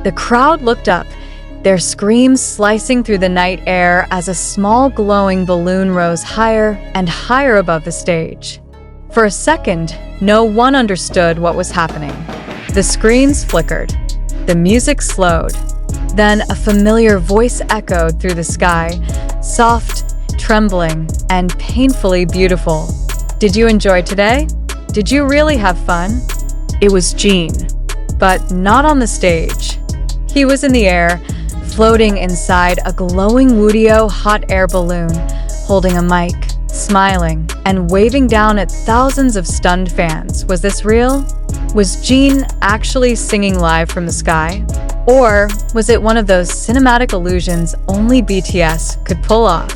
The crowd looked up, their screams slicing through the night air as a small glowing balloon rose higher and higher above the stage. For a second, no one understood what was happening. The screens flickered. The music slowed. Then a familiar voice echoed through the sky, soft, trembling, and painfully beautiful. Did you enjoy today? Did you really have fun? It was Jin, but not on the stage. He was in the air, floating inside a glowing Wootteo hot air balloon, holding a mic, smiling, and waving down at thousands of stunned fans. Was this real? Was Jin actually singing live from the sky? Or was it one of those cinematic illusions only BTS could pull off?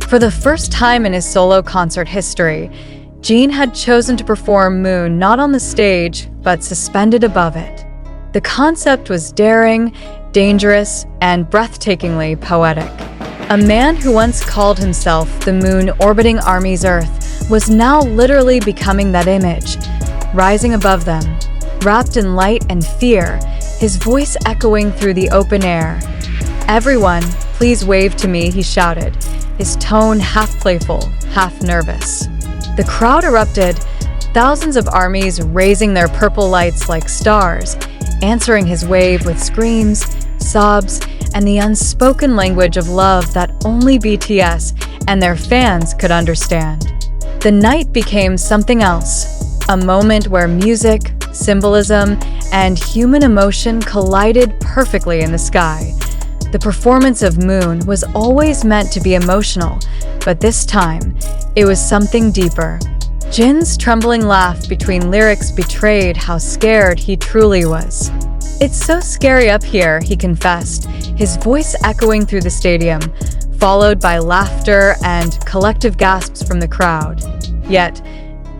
For the first time in his solo concert history, Jin had chosen to perform Moon not on the stage, but suspended above it. The concept was daring, dangerous, and breathtakingly poetic. A man who once called himself the moon orbiting Army's Earth was now literally becoming that image, rising above them, wrapped in light and fear, his voice echoing through the open air. "Everyone, please wave to me," he shouted, his tone half playful, half nervous. The crowd erupted, thousands of armies raising their purple lights like stars, answering his wave with screams, sobs, and the unspoken language of love that only BTS and their fans could understand. The night became something else, a moment where music, symbolism, and human emotion collided perfectly in the sky. The performance of Moon was always meant to be emotional, but this time, it was something deeper. Jin's trembling laugh between lyrics betrayed how scared he truly was. "It's so scary up here," he confessed, his voice echoing through the stadium, followed by laughter and collective gasps from the crowd. Yet,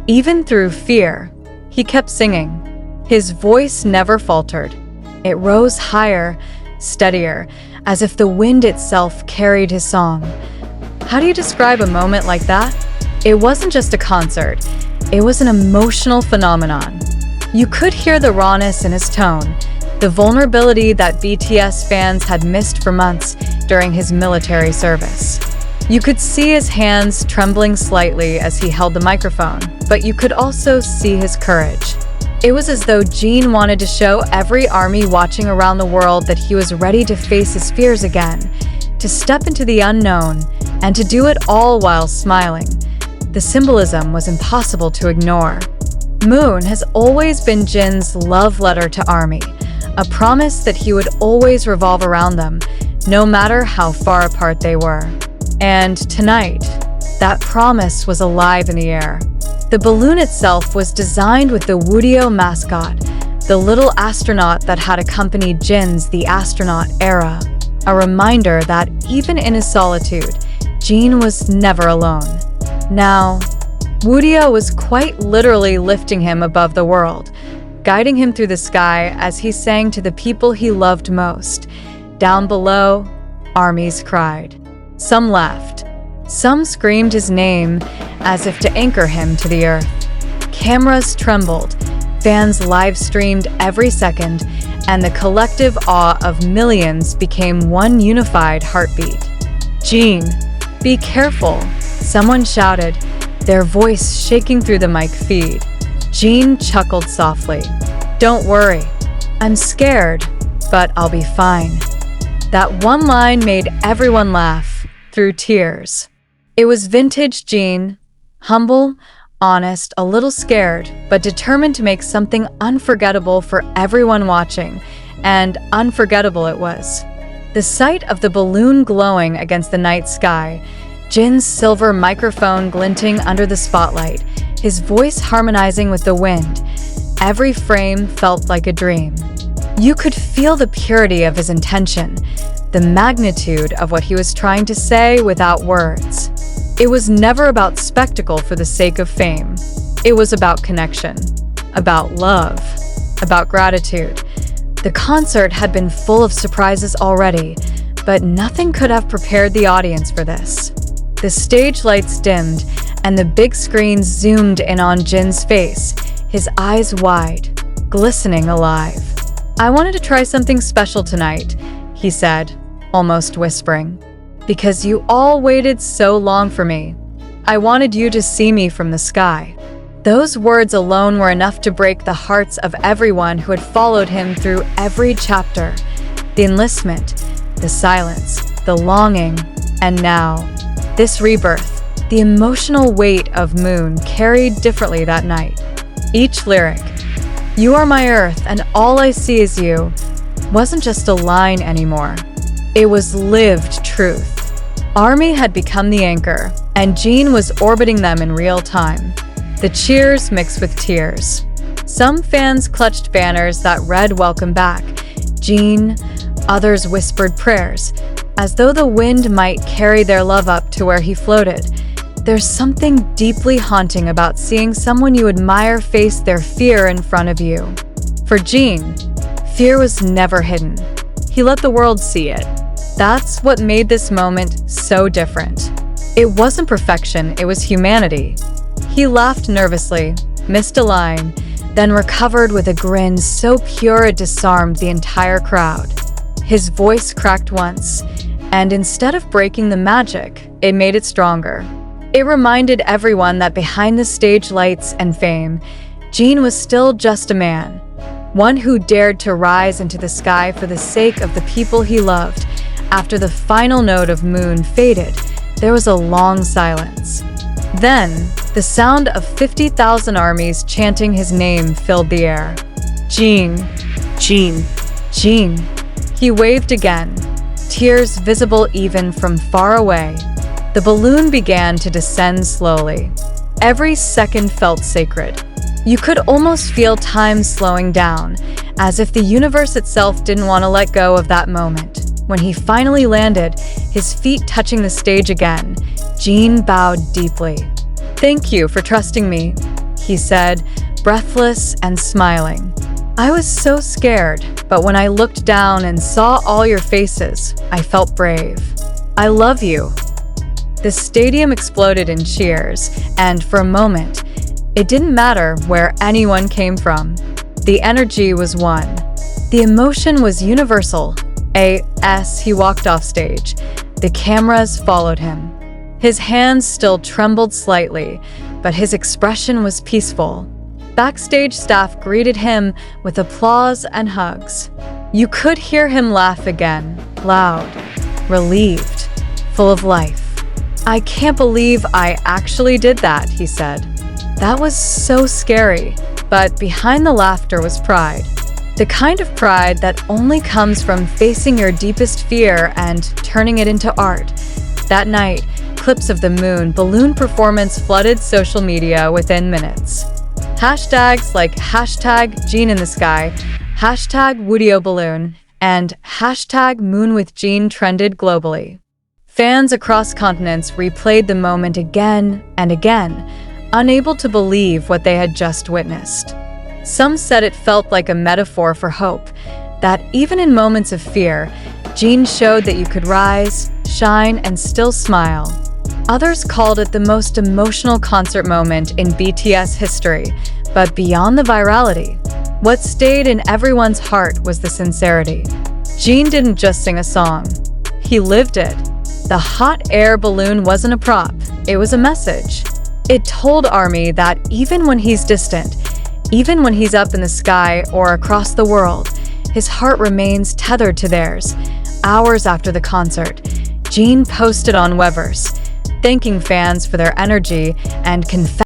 even through fear, he kept singing. His voice never faltered. It rose higher, steadier, as if the wind itself carried his song. How do you describe a moment like that? It wasn't just a concert. It was an emotional phenomenon. You could hear the rawness in his tone, the vulnerability that BTS fans had missed for months during his military service. You could see his hands trembling slightly as he held the microphone, but you could also see his courage. It was as though Jin wanted to show every army watching around the world that he was ready to face his fears again, to step into the unknown, and to do it all while smiling. The symbolism was impossible to ignore. Moon has always been Jin's love letter to ARMY, a promise that he would always revolve around them, no matter how far apart they were. And tonight, that promise was alive in the air. The balloon itself was designed with the Wootteo mascot, the little astronaut that had accompanied Jin's The Astronaut era, a reminder that even in his solitude, Jin was never alone. Now, Wootteo was quite literally lifting him above the world, guiding him through the sky as he sang to the people he loved most. Down below, armies cried. Some laughed. Some screamed his name as if to anchor him to the earth. Cameras trembled, fans live-streamed every second, and the collective awe of millions became one unified heartbeat. "Jin, be careful," someone shouted, their voice shaking through the mic feed. Jin chuckled softly. "Don't worry. I'm scared, but I'll be fine." That one line made everyone laugh, through tears. It was vintage Jin, humble, honest, a little scared, but determined to make something unforgettable for everyone watching, and unforgettable it was. The sight of the balloon glowing against the night sky, Jin's silver microphone glinting under the spotlight, his voice harmonizing with the wind. Every frame felt like a dream. You could feel the purity of his intention, the magnitude of what he was trying to say without words. It was never about spectacle for the sake of fame. It was about connection, about love, about gratitude. The concert had been full of surprises already, but nothing could have prepared the audience for this. The stage lights dimmed, and the big screen zoomed in on Jin's face, his eyes wide, glistening alive. "I wanted to try something special tonight," he said, almost whispering. "Because you all waited so long for me. I wanted you to see me from the sky." Those words alone were enough to break the hearts of everyone who had followed him through every chapter. The enlistment, the silence, the longing, and now, this rebirth. The emotional weight of Moon carried differently that night. Each lyric, "You are my earth and all I see is you," wasn't just a line anymore. It was lived truth. ARMY had become the anchor, and Jin was orbiting them in real time. The cheers mixed with tears. Some fans clutched banners that read "Welcome back, Jin." Others whispered prayers, as though the wind might carry their love up to where he floated. There's something deeply haunting about seeing someone you admire face their fear in front of you. For Jin, fear was never hidden. He let the world see it. That's what made this moment so different. It wasn't perfection, it was humanity. He laughed nervously, missed a line, then recovered with a grin so pure it disarmed the entire crowd. His voice cracked once, and instead of breaking the magic, it made it stronger. It reminded everyone that behind the stage lights and fame, Jin was still just a man, one who dared to rise into the sky for the sake of the people he loved. After the final note of Moon faded, there was a long silence. Then, the sound of 50,000 armies chanting his name filled the air. "Jin, Jin, Jin." He waved again, tears visible even from far away. The balloon began to descend slowly. Every second felt sacred. You could almost feel time slowing down, as if the universe itself didn't want to let go of that moment. When he finally landed, his feet touching the stage again, Jin bowed deeply. "Thank you for trusting me," he said, breathless and smiling. "I was so scared, but when I looked down and saw all your faces, I felt brave. I love you." The stadium exploded in cheers, and for a moment, it didn't matter where anyone came from. The energy was one. The emotion was universal. As he walked off stage, the cameras followed him. His hands still trembled slightly, but his expression was peaceful. Backstage staff greeted him with applause and hugs. You could hear him laugh again, loud, relieved, full of life. "I can't believe I actually did that," he said. "That was so scary." But behind the laughter was pride. The kind of pride that only comes from facing your deepest fear and turning it into art. That night, clips of the Moon balloon performance flooded social media within minutes. Hashtags like #JinInTheSky, #Wootteo balloon, and #MoonWithJin trended globally. Fans across continents replayed the moment again and again, unable to believe what they had just witnessed. Some said it felt like a metaphor for hope, that even in moments of fear, Jin showed that you could rise, shine, and still smile. Others called it the most emotional concert moment in BTS history, but beyond the virality, what stayed in everyone's heart was the sincerity. Jin didn't just sing a song, he lived it. The hot air balloon wasn't a prop, it was a message. It told ARMY that even when he's distant, even when he's up in the sky or across the world, his heart remains tethered to theirs. Hours after the concert, Jin posted on Weverse, thanking fans for their energy and confessing